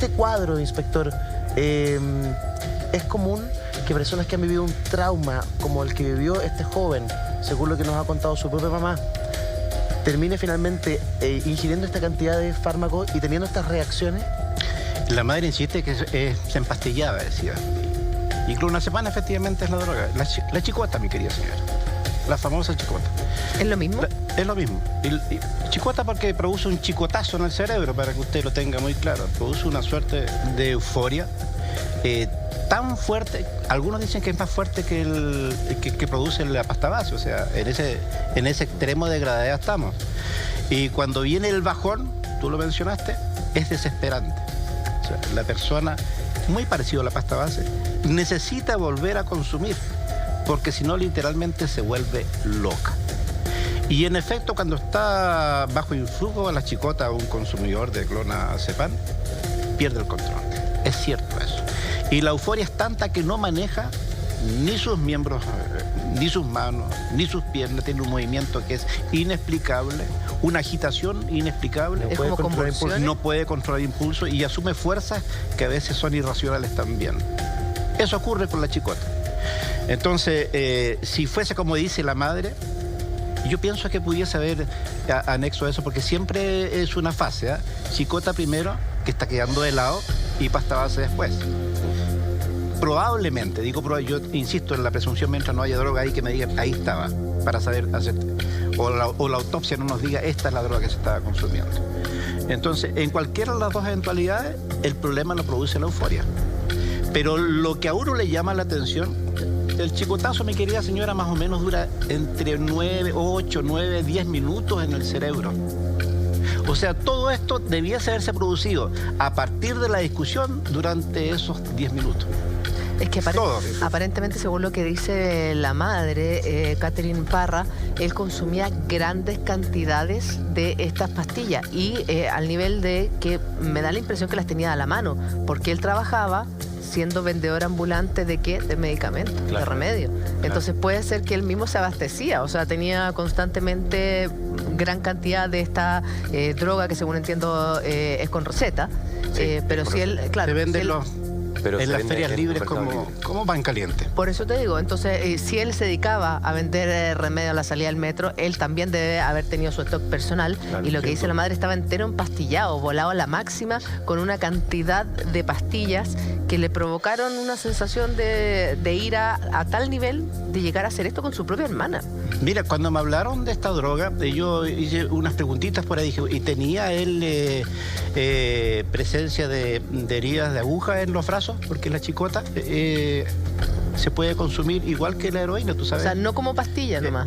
este cuadro, inspector, es común que personas que han vivido un trauma como el que vivió este joven, según lo que nos ha contado su propia mamá, termine finalmente ingiriendo esta cantidad de fármacos y teniendo estas reacciones. La madre insiste que se empastillaba, decía. Y clonazepam efectivamente es la droga. La chicota, mi querida señora. La famosa chicota. ¿Es lo mismo? Es lo mismo. Y chicota porque produce un chicotazo en el cerebro, para que usted lo tenga muy claro. Produce una suerte de euforia tan fuerte. Algunos dicen que es más fuerte que produce la pasta base. O sea, en ese extremo de gravedad estamos. Y cuando viene el bajón, tú lo mencionaste, es desesperante. O sea, la persona, muy parecido a la pasta base, necesita volver a consumir, porque si no, literalmente se vuelve loca. Y en efecto, cuando está bajo influjo a la chicota un consumidor de clonazepam, pierde el control. Es cierto eso. Y la euforia es tanta que no maneja ni sus miembros, ni sus manos, ni sus piernas. Tiene un movimiento que es inexplicable, una agitación inexplicable. Es como convulsiones. No puede controlar impulso y asume fuerzas que a veces son irracionales también. Eso ocurre con la chicota. Entonces, si fuese como dice la madre, yo pienso que pudiese haber anexo a eso, porque siempre es una fase, ¿eh? Chicota primero, que está quedando de lado, y pasta base después. Probablemente, yo insisto en la presunción mientras no haya droga ahí, que me digan, ahí estaba, para saber hacer, o la autopsia no nos diga, esta es la droga que se estaba consumiendo. Entonces, en cualquiera de las dos eventualidades, el problema lo produce la euforia. Pero lo que a uno le llama la atención, el chicotazo, mi querida señora, más o menos dura entre 8, 9, 10 minutos en el cerebro. O sea, todo esto debiese haberse producido a partir de la discusión durante esos 10 minutos. Es que aparentemente, según lo que dice la madre, Catherine Parra, él consumía grandes cantidades de estas pastillas y al nivel de que me da la impresión que las tenía a la mano, porque él trabajaba siendo vendedor ambulante ¿de qué? De medicamentos, claro, de remedio. Entonces puede ser que él mismo se abastecía, o sea, tenía constantemente gran cantidad de esta droga que según entiendo es con receta, sí, pero si él, claro, se venden pero en las ferias libres como pan caliente. Por eso te digo, entonces, si él se dedicaba a vender remedio a la salida del metro, él también debe haber tenido su stock personal, claro, y lo que dice la madre, estaba entero empastillado, volado a la máxima, con una cantidad de pastillas que le provocaron una sensación de ira a tal nivel de llegar a hacer esto con su propia hermana. Mira, cuando me hablaron de esta droga, yo hice unas preguntitas por ahí, dije, ¿y tenía él presencia de heridas de aguja en los brazos? Porque la chicota se puede consumir igual que la heroína, tú sabes. O sea, no como pastilla nomás.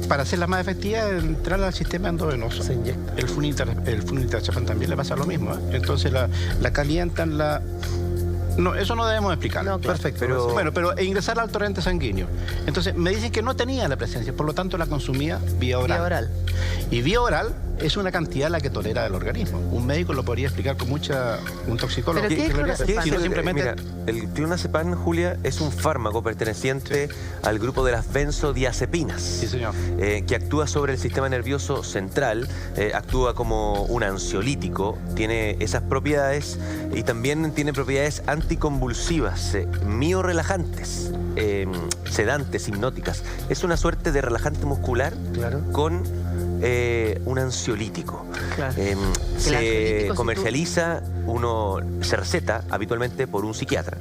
Para hacerla más efectiva, entrar al sistema endovenoso. Se inyecta. El flunitrozepam también le pasa lo mismo, ¿eh? Entonces la calientan, No, eso no debemos explicar. No, claro. Perfecto. Pero ingresar al torrente sanguíneo. Entonces, me dicen que no tenía la presencia, por lo tanto la consumía vía oral. Vía oral. Y vía oral es una cantidad la que tolera el organismo. Un médico lo podría explicar con un toxicólogo. ¿Pero qué es clonazepam? Si no, simplemente... Mira, el clonazepam, Julia, es un fármaco perteneciente al grupo de las benzodiazepinas. Sí, señor. Que actúa sobre el sistema nervioso central, actúa como un ansiolítico, tiene esas propiedades y también tiene propiedades anticonvulsivas, miorelajantes, sedantes, hipnóticas. Es una suerte de relajante muscular, claro, con un ansiolítico. Claro. Se comercializa, se receta habitualmente por un psiquiatra,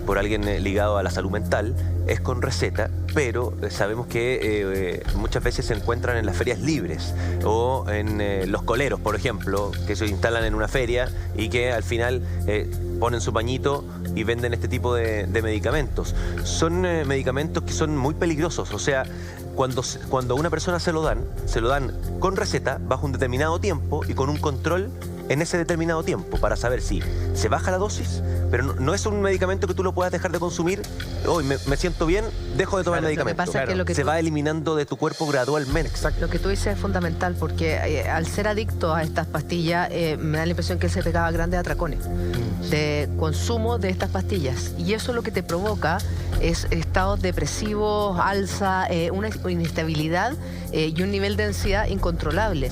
por alguien ligado a la salud mental, es con receta, pero sabemos que muchas veces se encuentran en las ferias libres o en los coleros, por ejemplo, que se instalan en una feria y que al final ponen su pañito y venden este tipo de medicamentos. Son medicamentos que son muy peligrosos, o sea, cuando a una persona se lo dan con receta bajo un determinado tiempo y con un control en ese determinado tiempo para saber si se baja la dosis, pero no es un medicamento que tú lo puedas dejar de consumir. Hoy me siento bien, dejo de tomar el medicamento. Se va eliminando de tu cuerpo gradualmente. Exacto. Lo que tú dices es fundamental porque al ser adicto a estas pastillas me da la impresión que él se pegaba grandes atracones de consumo de estas pastillas, y eso lo que te provoca es estados depresivos, alza, una inestabilidad y un nivel de ansiedad incontrolable.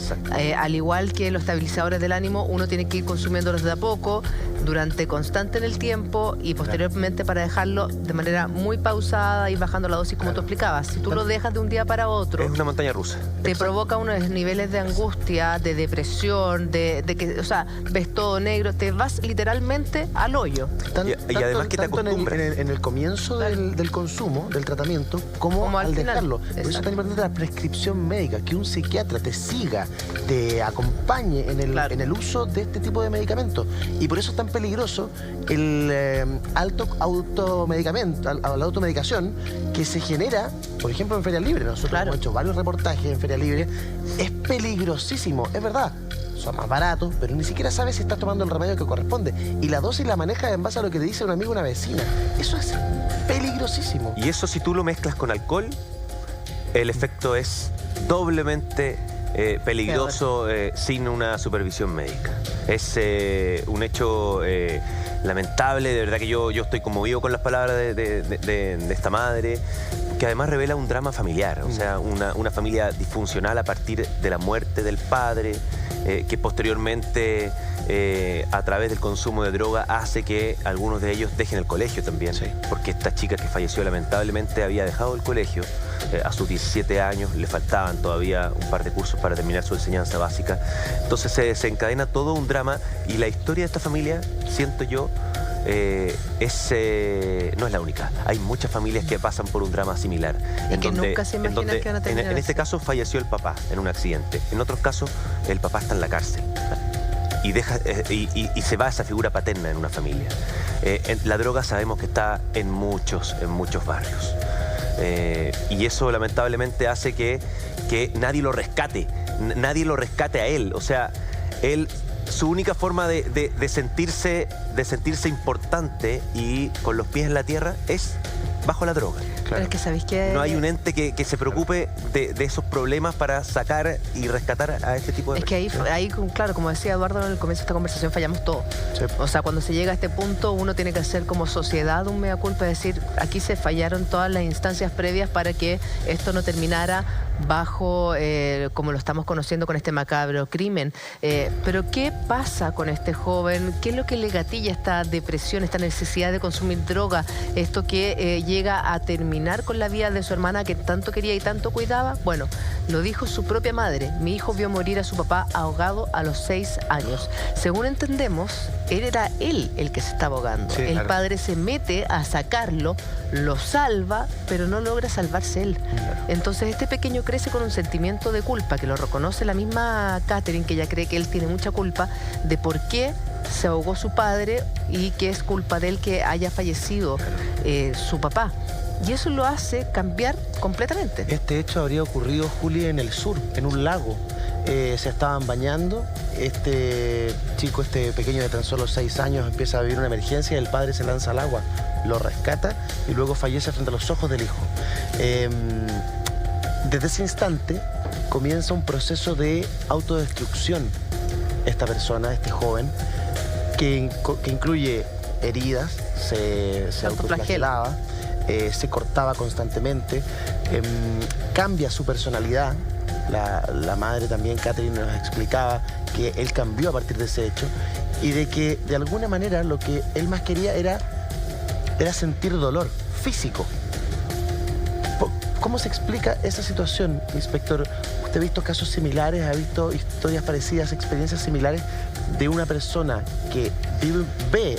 Al igual que los estabilizadores del ánimo, uno tiene que ir consumiéndolos de a poco, durante constante en el tiempo y posteriormente para dejarlo de manera muy pausada y bajando la dosis como tú explicabas. Si tú lo dejas de un día para otro, Es una montaña rusa. te provoca unos niveles de angustia, de depresión, de que, o sea, ves todo negro, te vas literalmente al hoyo. Y además que te tanto acostumbras. en el comienzo del consumo, del tratamiento, como al final. dejarlo. Por eso es Exacto. tan importante la prescripción médica, que un psiquiatra te siga, te acompañe en el uso de este tipo de medicamentos. Y por eso es tan peligroso el alto automedicamento, la automedicación que se genera, por ejemplo, en Feria Libre. Nosotros hemos hecho varios reportajes en Feria Libre. Es peligrosísimo, es verdad. Son más baratos, pero ni siquiera sabes si estás tomando el remedio que corresponde. Y la dosis la manejas en base a lo que te dice un amigo o una vecina. Eso es peligrosísimo. Y eso, si tú lo mezclas con alcohol, el efecto es doblemente peligroso sin una supervisión médica. Es un hecho lamentable, de verdad que yo estoy conmovido con las palabras de esta madre, que además revela un drama familiar, o sea, una familia disfuncional a partir de la muerte del padre, que posteriormente, a través del consumo de droga, hace que algunos de ellos dejen el colegio también, porque esta chica que falleció lamentablemente había dejado el colegio a sus 17 años, le faltaban todavía un par de cursos para terminar su enseñanza básica. Entonces se desencadena todo un drama y la historia de esta familia, siento yo, no es la única. Hay muchas familias que pasan por un drama similar. Y que nunca se imaginan que van a terminar en este así. caso falleció el papá en un accidente. En otros casos, el papá está en la cárcel. Y se va esa figura paterna en una familia. La droga sabemos que está en muchos barrios. Y eso lamentablemente hace que nadie lo rescate. Nadie lo rescate a él. O sea, él... Su única forma de sentirse importante y con los pies en la tierra es bajo la droga. Pero es que sabéis que... No hay un ente que se preocupe de esos problemas para sacar y rescatar a este tipo de Es que ahí, claro, como decía Eduardo en el comienzo de esta conversación, fallamos todos. Sí. O sea, cuando se llega a este punto, uno tiene que hacer como sociedad un mea culpa, es decir, aquí se fallaron todas las instancias previas para que esto no terminara bajo, como lo estamos conociendo con este macabro crimen. Pero ¿qué pasa con este joven? ¿Qué es lo que le gatilla esta depresión, esta necesidad de consumir droga? Esto que llega a terminar con la vida de su hermana que tanto quería y tanto cuidaba. Bueno, lo dijo su propia madre. Mi hijo vio morir a su papá ahogado a los 6 años. Según entendemos, era él el que se estaba ahogando. Sí, el claro. padre se mete a sacarlo, lo salva, pero no logra salvarse él. Entonces este pequeño crece con un sentimiento de culpa, que lo reconoce la misma Catherine, que ella cree que él tiene mucha culpa de por qué se ahogó su padre y que es culpa de él que haya fallecido su papá. Y eso lo hace cambiar completamente. Este hecho habría ocurrido, Juli, en el sur, en un lago. Se estaban bañando, este chico, este pequeño de tan solo 6 años, empieza a vivir una emergencia, el padre se lanza al agua, lo rescata y luego fallece frente a los ojos del hijo. Desde ese instante comienza un proceso de autodestrucción esta persona, este joven, que incluye heridas, se autoflagelaba, se cortaba constantemente, cambia su personalidad. La madre también, Catherine, nos explicaba que él cambió a partir de ese hecho y de que de alguna manera lo que él más quería era sentir dolor físico. ¿Cómo se explica esa situación, inspector? ¿Usted ha visto casos similares, ha visto historias parecidas, experiencias similares de una persona que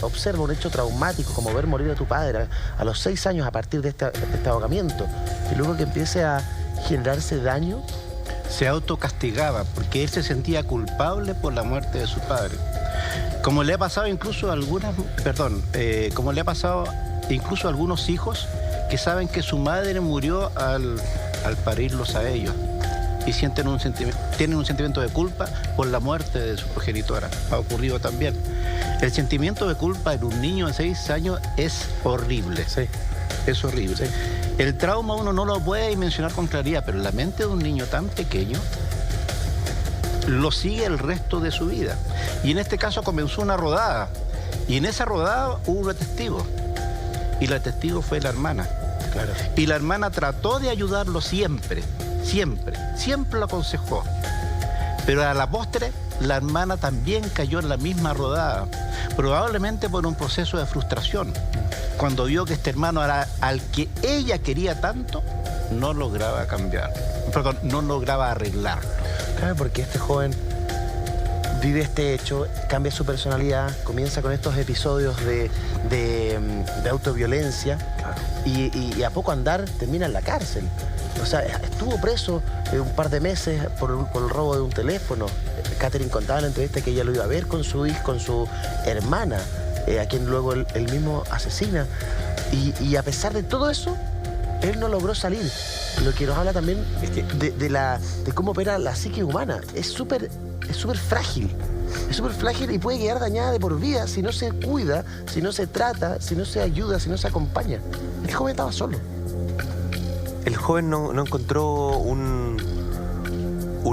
observa un hecho traumático como ver morir a tu padre a los 6 años a partir de este ahogamiento y luego que empiece a generarse daño? Se autocastigaba porque él se sentía culpable por la muerte de su padre. Como le ha pasado incluso a algunos hijos que saben que su madre murió al parirlos a ellos y tienen un sentimiento de culpa por la muerte de su progenitora. Ha ocurrido también. El sentimiento de culpa en un niño de 6 años es horrible. Sí. Es horrible. Sí. El trauma uno no lo puede mencionar con claridad, pero la mente de un niño tan pequeño lo sigue el resto de su vida. Y en este caso comenzó una rodada. Y en esa rodada hubo un testigo. Y la testigo fue la hermana. Claro. Y la hermana trató de ayudarlo siempre lo aconsejó. Pero a la postre, la hermana también cayó en la misma rodada. probablemente por un proceso de frustración. Cuando vio que este hermano era al que ella quería tanto, no lograba cambiar, perdón, no lograba arreglarlo. Claro, porque este joven vive este hecho, cambia su personalidad, comienza con estos episodios de autoviolencia, claro, y a poco andar termina en la cárcel. O sea, estuvo preso un par de meses por el robo de un teléfono. Catherine contaba en la entrevista que ella lo iba a ver con su hija, con su hermana, a quien luego él mismo asesina. Y a pesar de todo eso, él no logró salir. Lo que nos habla también es que de cómo opera la psique humana. Es súper frágil. Es súper frágil y puede quedar dañada de por vida si no se cuida, si no se trata, si no se ayuda, si no se acompaña. Este joven estaba solo. El joven no encontró un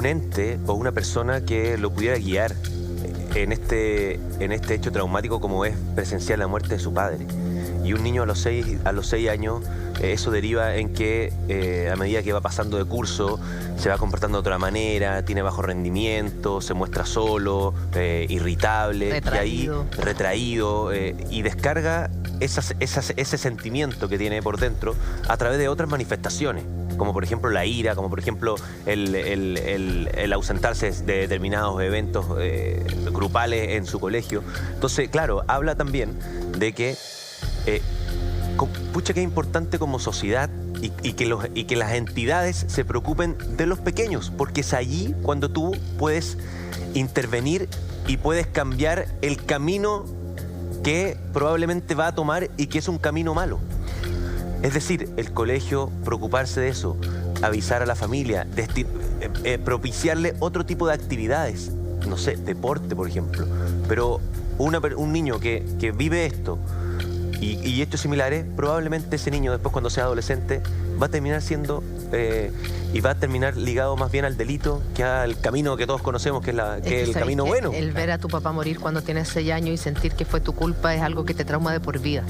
ente o una persona que lo pudiera guiar en este hecho traumático como es presenciar la muerte de su padre. Y un niño a los 6 años, eso deriva en que a medida que va pasando de curso se va comportando de otra manera, tiene bajo rendimiento, se muestra solo, irritable, retraído, y descarga ese sentimiento que tiene por dentro a través de otras manifestaciones, como por ejemplo la ira, como por ejemplo el ausentarse de determinados eventos grupales en su colegio. Entonces, claro, habla también de que pucha, que es importante como sociedad y que las entidades se preocupen de los pequeños, porque es allí cuando tú puedes intervenir y puedes cambiar el camino que probablemente va a tomar y que es un camino malo. Es decir, el colegio, preocuparse de eso, avisar a la familia, propiciarle otro tipo de actividades, no sé, deporte, por ejemplo. Pero un niño que vive esto y hechos similares, probablemente ese niño después cuando sea adolescente va a terminar siendo y va a terminar ligado más bien al delito que al camino que todos conocemos, que es el camino bueno. El ver a tu papá morir cuando tienes 6 años y sentir que fue tu culpa es algo que te trauma de por vida.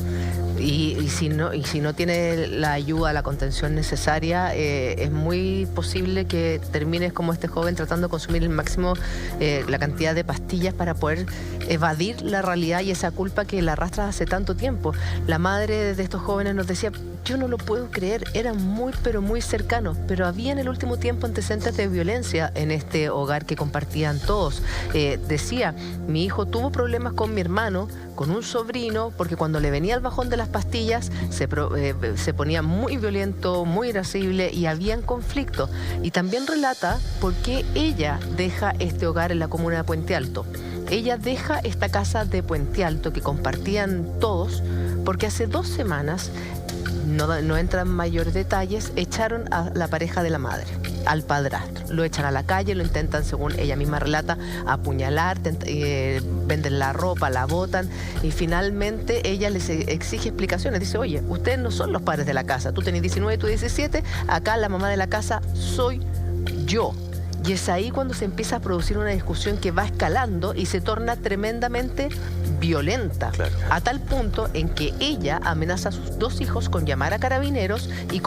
Y si no tiene la ayuda, la contención necesaria, es muy posible que termines como este joven tratando de consumir el máximo la cantidad de pastillas para poder evadir la realidad y esa culpa que la arrastras hace tanto tiempo. La madre de estos jóvenes nos decía: yo no lo puedo creer, eran muy pero muy cercanos, pero había en el último tiempo antecedentes de violencia en este hogar que compartían todos. Decía, mi hijo tuvo problemas con mi hermano, con un sobrino, porque cuando le venía el bajón de las pastillas se ponía muy violento, muy irascible y habían conflictos. Y también relata por qué ella deja este hogar en la comuna de Puente Alto. Ella deja esta casa de Puente Alto que compartían todos porque hace 2 semanas, no entran mayores detalles, echaron a la pareja de la madre, al padrastro. Lo echan a la calle, lo intentan, según ella misma relata, apuñalar, venden la ropa, la botan y finalmente ella les exige explicaciones. Dice: oye, ustedes no son los padres de la casa, tú tenés 19, tú 17, acá la mamá de la casa soy yo. Y es ahí cuando se empieza a producir una discusión que va escalando y se torna tremendamente violenta. Claro. A tal punto en que ella amenaza a sus 2 hijos con llamar a carabineros y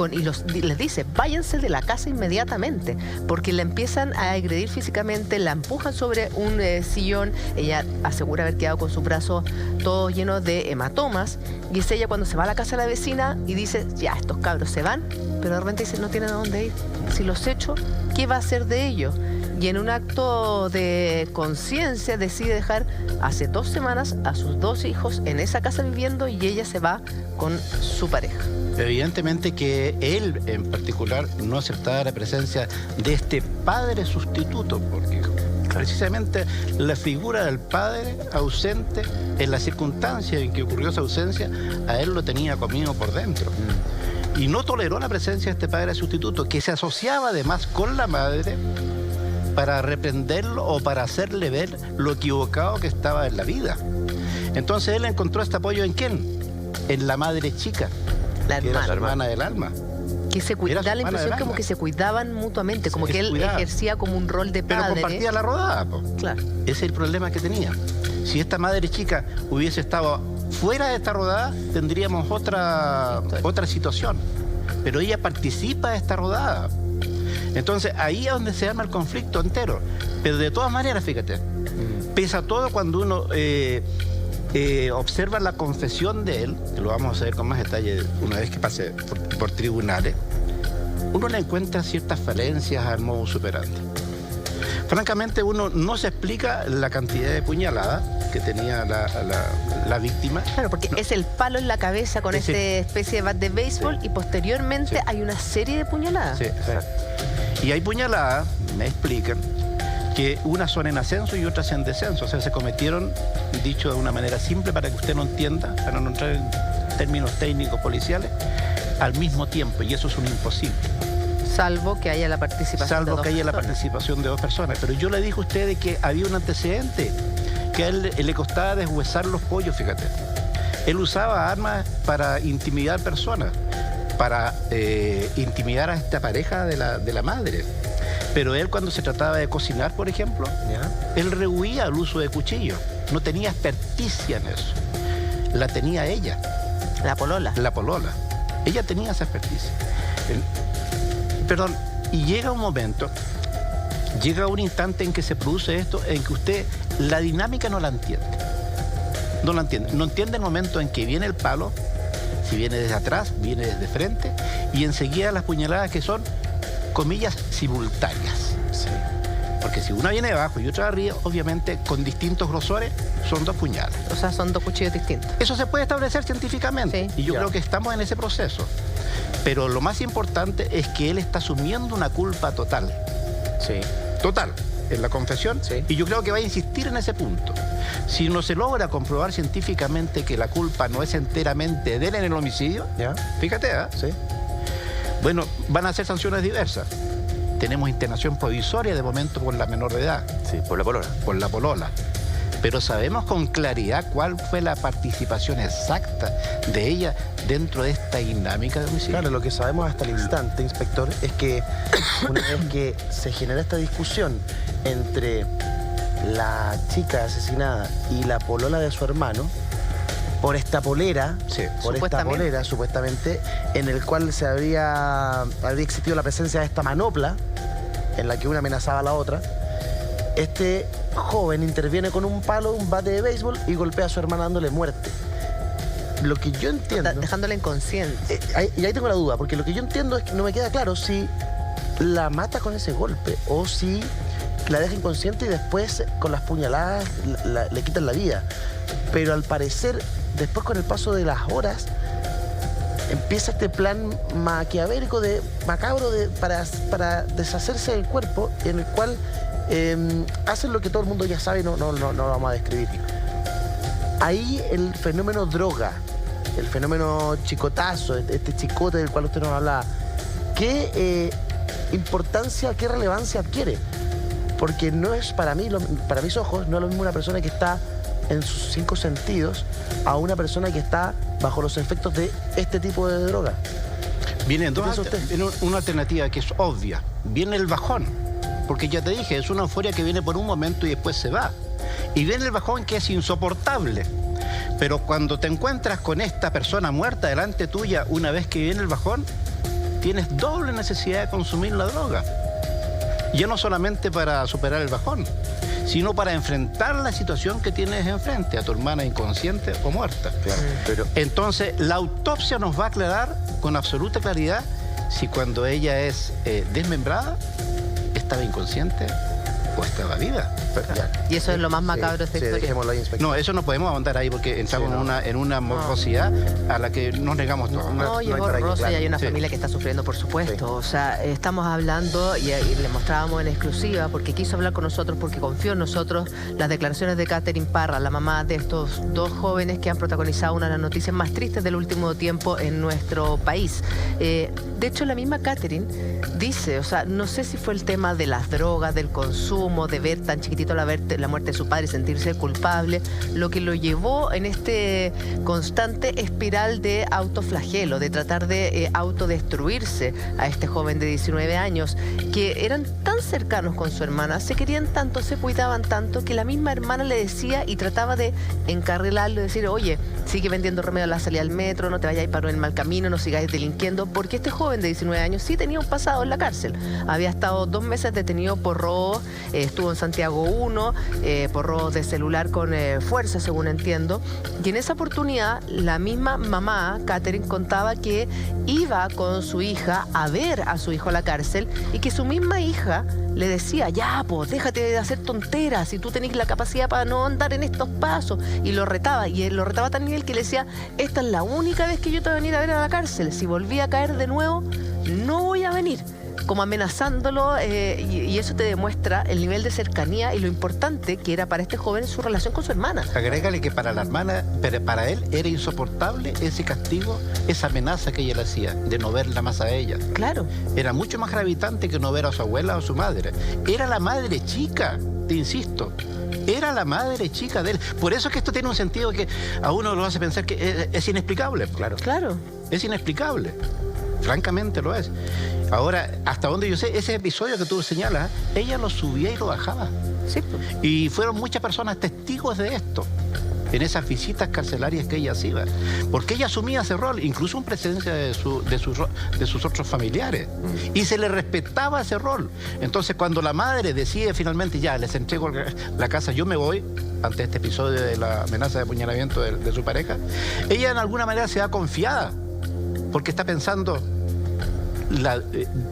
les dice: váyanse de la casa inmediatamente, porque la empiezan a agredir físicamente, la empujan sobre un sillón. Ella asegura haber quedado con sus brazos todos llenos de hematomas y es ella cuando se va a la casa de la vecina y dice: ya, estos cabros se van, pero de repente dice: no tienen a dónde ir. Si los echo, ¿qué va a hacer de ellos? Y en un acto de conciencia decide dejar hace 2 semanas a sus 2 hijos en esa casa viviendo y ella se va con su pareja. Evidentemente que él en particular no aceptaba la presencia de este padre sustituto, porque precisamente la figura del padre ausente en la circunstancia en que ocurrió esa ausencia, a él lo tenía comido por dentro. Y no toleró la presencia de este padre sustituto, que se asociaba además con la madre para reprenderlo o para hacerle ver lo equivocado que estaba en la vida. Entonces él encontró este apoyo ¿en quién? En la madre chica, que era su hermana del alma. Que da la impresión como que se cuidaban mutuamente, como que él ejercía como un rol de padre. Pero compartía la rodada, po. Claro. Ese es el problema que tenía. Si esta madre chica hubiese estado fuera de esta rodada, tendríamos otra situación. Pero ella participa de esta rodada. Entonces, ahí es donde se arma el conflicto entero. Pero de todas maneras, fíjate, pesa todo cuando uno observa la confesión de él, que lo vamos a ver con más detalle una vez que pase por tribunales, uno le encuentra ciertas falencias al modus operandi. Francamente, uno no se explica la cantidad de puñaladas que tenía la víctima. Claro, porque No. es el palo en la cabeza con esta especie de bat de béisbol y posteriormente hay una serie de puñaladas. Sí, y hay puñaladas, me explican, que unas son en ascenso y otras en descenso. O sea, se cometieron, dicho de una manera simple para que usted no entienda, para no entrar en términos técnicos policiales, al mismo tiempo, y eso es un imposible. Salvo que haya la participación de Salvo dos que haya la personas. participación de dos personas. Pero yo le dije a usted de que había un antecedente, que a él le costaba deshuesar los pollos, fíjate. Él usaba armas para intimidar personas, para intimidar a esta pareja de la madre. Pero él, cuando se trataba de cocinar, por ejemplo, ¿Ya? él rehuía el uso de cuchillos. No tenía experticia en eso. La tenía ella, La polola. la polola. Ella tenía esa experticia. Perdón, y llega un momento, llega un instante en que se produce esto, en que usted la dinámica no la entiende. No la entiende. No entiende el momento en que viene el palo, si viene desde atrás, viene desde frente, y enseguida las puñaladas que son, comillas, simultáneas. Sí. Porque si una viene de abajo y otra de arriba, obviamente con distintos grosores, son dos puñalas. O sea, son dos cuchillos distintos. Eso se puede establecer científicamente, Sí. y yo Ya. creo que estamos en ese proceso. Pero lo más importante es que él está asumiendo una culpa total. Sí. Total, en la confesión, Sí. y yo creo que va a insistir en ese punto. Si no se logra comprobar científicamente que la culpa no es enteramente de él en el homicidio, ¿Ya? fíjate, Sí. bueno, van a ser sanciones diversas. Tenemos internación provisoria de momento por la menor de edad, Sí, por la polola. por la polola. Pero sabemos con claridad cuál fue la participación exacta de ella dentro de esta dinámica de homicidio. Claro, lo que sabemos hasta el instante, inspector, es que una vez que se genera esta discusión entre la chica asesinada y la polola de su hermano, por esta polera, Sí. por esta Supuestamente. polera, supuestamente, en el cual habría existido la presencia de esta manopla, en la que una amenazaba a la otra, este joven interviene con un palo, un bate de béisbol y golpea a su hermana dándole muerte. Lo que yo entiendo... Dejándola inconsciente. y ahí tengo la duda, porque lo que yo entiendo es que no me queda claro si la mata con ese golpe o si la deja inconsciente y después con las puñaladas le quitan la vida. Pero al parecer, después con el paso de las horas, empieza este plan maquiavélico, macabro, para deshacerse del cuerpo, en el cual hacen lo que todo el mundo ya sabe y no lo vamos a describir. Ahí el fenómeno droga, el fenómeno chicotazo, este chicote del cual usted nos hablaba, ¿qué importancia, qué relevancia adquiere? Porque no es para mí, para mis ojos, no es lo mismo una persona que está en sus 5 sentidos a una persona que está bajo los efectos de este tipo de droga. Vienen ¿Qué dos piensa usted? viene una alternativa que es obvia. Viene el bajón, porque ya te dije, es una euforia que viene por un momento y después se va. Y viene el bajón que es insoportable. Pero cuando te encuentras con esta persona muerta delante tuya, una vez que viene el bajón, tienes doble necesidad de consumir la droga. Ya no solamente para superar el bajón, sino para enfrentar la situación que tienes enfrente, a tu hermana inconsciente o muerta. Claro. Pero Entonces, la autopsia nos va a aclarar con absoluta claridad si cuando ella es desmembrada, estaba inconsciente o estaba viva. Y eso es lo más macabro de esta historia. Dejémoslo ahí, inspector. No, eso no podemos ahondar ahí porque entramos en una morbosidad a la que nos negamos todos. No, y es no hay para qué, horroroso y claro. hay una Sí. familia que está sufriendo, por supuesto. O sea, estamos hablando y le mostrábamos en exclusiva porque quiso hablar con nosotros, porque confió en nosotros las declaraciones de Catherine Parra, la mamá de estos dos jóvenes que han protagonizado una de las noticias más tristes del último tiempo en nuestro país. De hecho, la misma Catherine dice, o sea, no sé si fue el tema de las drogas, del consumo, de ver tan chiquitito la muerte de su padre y sentirse culpable, lo que lo llevó en este constante espiral de autoflagelo, de tratar de autodestruirse a este joven de 19 años, que eran tan cercanos con su hermana, se querían tanto, se cuidaban tanto, que la misma hermana le decía y trataba de encarrilarlo, de decir, oye, sigue vendiendo remedio a la salida del metro, no te vayas por el mal camino, no sigáis delinquiendo, porque este joven de 19 años sí tenía un pasado en la cárcel. Había estado 2 meses detenido por robo, estuvo en Santiago 1, por robo de celular con fuerza, según entiendo. Y en esa oportunidad, la misma mamá, Catherine, contaba que iba con su hija a ver a su hijo a la cárcel y que su misma hija le decía, ya, pues, déjate de hacer tonteras, si tú tenés la capacidad para no andar en estos pasos. Y lo retaba, y él lo retaba a tal nivel que le decía, esta es la única vez que yo te voy a venir a ver a la cárcel. Si volví a caer de nuevo, no voy a venir. Como amenazándolo, y eso te demuestra el nivel de cercanía y lo importante que era para este joven su relación con su hermana. Agrégale que para la hermana, pero para él era insoportable ese castigo, esa amenaza que ella le hacía, de no verla más a ella. Claro. Era mucho más gravitante que no ver a su abuela o a su madre. Era la madre chica, te insisto. Era la madre chica de él. Por eso es que esto tiene un sentido que a uno lo hace pensar que es inexplicable. Claro. Claro. Es inexplicable. Francamente lo es. Ahora, hasta donde yo sé, ese episodio que tú señalas, ella lo subía y lo bajaba. Sí. Y fueron muchas personas testigos de esto, en esas visitas carcelarias que ella hacía. Porque ella asumía ese rol, incluso en presencia de sus otros familiares. Y se le respetaba ese rol. Entonces, cuando la madre decide finalmente, ya, les entrego la casa, yo me voy, ante este episodio de la amenaza de apuñalamiento de su pareja, ella en alguna manera se da confiada, porque está pensando,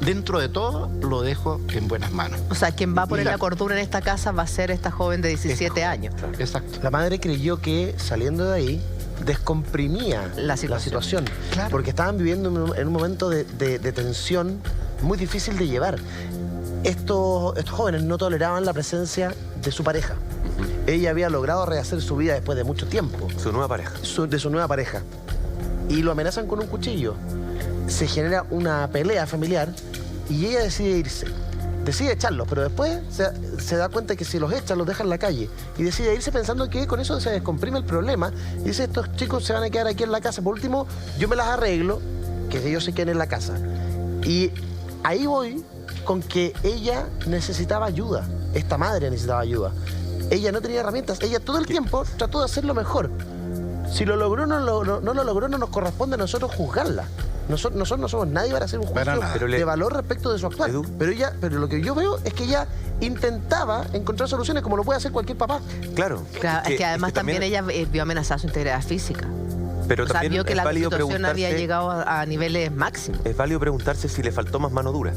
dentro de todo lo dejo en buenas manos. O sea, quien va a poner la cordura en esta casa va a ser esta joven de 17 años. Exacto. La madre creyó que saliendo de ahí descomprimía la situación. Claro. Porque estaban viviendo en un momento de tensión muy difícil de llevar. Estos jóvenes no toleraban la presencia de su pareja. Ella había logrado rehacer su vida después de mucho tiempo. Su nueva pareja. De su nueva pareja. Y lo amenazan con un cuchillo. Se genera una pelea familiar y ella decide irse. Decide echarlos, pero después se da cuenta que si los echa, los deja en la calle. Y decide irse pensando que con eso se descomprime el problema. Y dice, estos chicos se van a quedar aquí en la casa. Por último, yo me las arreglo, que ellos se queden en la casa. Y ahí voy con que ella necesitaba ayuda. Esta madre necesitaba ayuda. Ella no tenía herramientas. Ella todo el tiempo trató de hacerlo mejor. Si lo logró, no lo logró, no nos corresponde a nosotros juzgarla. Nosotros no somos nadie para hacer un juicio de valor respecto de su actuar. Pero lo que yo veo es que ella intentaba encontrar soluciones como lo puede hacer cualquier papá. Claro. Es que además también ella vio amenazada su integridad física. Pero también vio que es la válido situación había llegado a niveles máximos. Es válido preguntarse si le faltó más mano dura.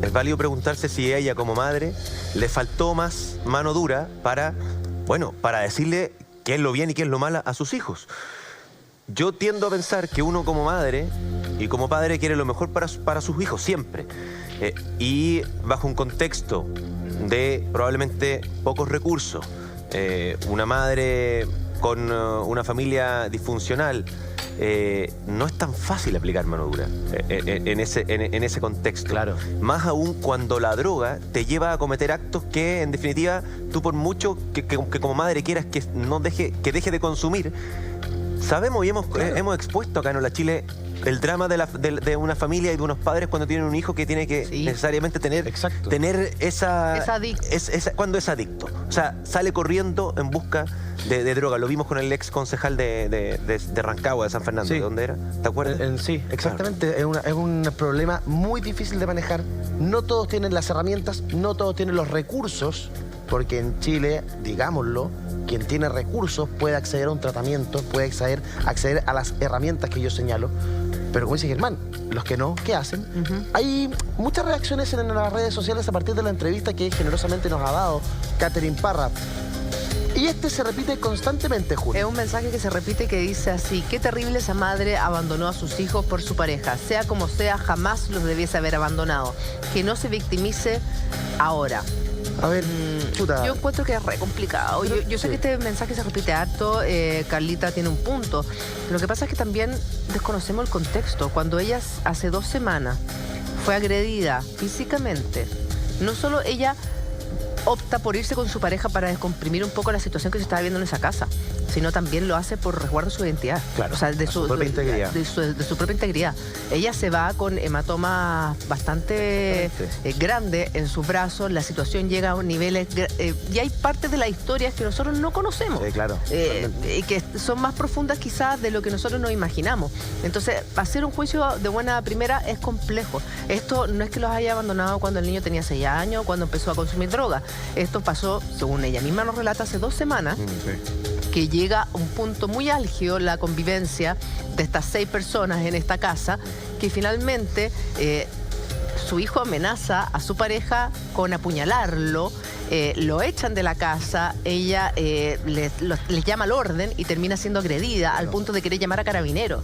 Es válido preguntarse si ella como madre le faltó más mano dura para decirle qué es lo bien y qué es lo malo a sus hijos. Yo tiendo a pensar que uno como madre y como padre quiere lo mejor para sus hijos siempre. Y bajo un contexto de probablemente pocos recursos, una madre con una familia disfuncional, no es tan fácil aplicar mano dura en ese contexto. Claro. Más aún cuando la droga te lleva a cometer actos que, en definitiva, tú por mucho que como madre quieras que deje de consumir. Sabemos y hemos expuesto acá en Hola Chile el drama de una familia y de unos padres cuando tienen un hijo que tiene que necesariamente tener esa cuando es adicto. O sea, sale corriendo en busca de droga. Lo vimos con el ex concejal de Rancagua, de San Fernando. ¿De dónde era? ¿Te acuerdas? Sí, exactamente. Claro. Es un problema muy difícil de manejar. No todos tienen las herramientas, no todos tienen los recursos, porque en Chile, digámoslo, quien tiene recursos puede acceder a un tratamiento, puede acceder a las herramientas que yo señalo. Pero como dice Germán, los que no, ¿qué hacen? Hay muchas reacciones en las redes sociales a partir de la entrevista que generosamente nos ha dado Catherine Parra. Y se repite constantemente, Julio. Es un mensaje que se repite que dice así: qué terrible esa madre abandonó a sus hijos por su pareja. Sea como sea, jamás los debiese haber abandonado. Que no se victimice ahora. A ver, chuta. Yo encuentro que es re complicado. Yo sé que este mensaje se repite harto. Carlita tiene un punto. Pero lo que pasa es que también desconocemos el contexto. Cuando ella hace 2 semanas fue agredida físicamente, no solo ella opta por irse con su pareja para descomprimir un poco la situación que se estaba viendo en esa casa. sino también lo hace por resguardo de su identidad. Claro, o sea, de su propia integridad. De su propia integridad. Ella se va con hematomas bastante grandes en sus brazos, la situación llega a niveles... y hay partes de la historia que nosotros no conocemos. Claro. Y que son más profundas quizás de lo que nosotros nos imaginamos. Entonces, hacer un juicio de buena primera es complejo. Esto no es que los haya abandonado cuando el niño tenía 6 años, cuando empezó a consumir droga. Esto pasó, según ella misma nos relata, hace 2 semanas, que llega a un punto muy álgido la convivencia de estas 6 personas en esta casa, que finalmente su hijo amenaza a su pareja con apuñalarlo, lo echan de la casa, ella les llama al orden y termina siendo agredida al punto de querer llamar a carabineros.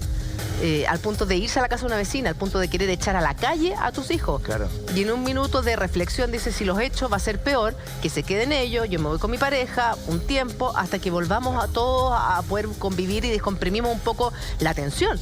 Al punto de irse a la casa de una vecina, al punto de querer echar a la calle a tus hijos. Claro. Y en un minuto de reflexión dice, si los echo va a ser peor, que se queden ellos, yo me voy con mi pareja un tiempo hasta que volvamos a todos a poder convivir y descomprimimos un poco la tensión.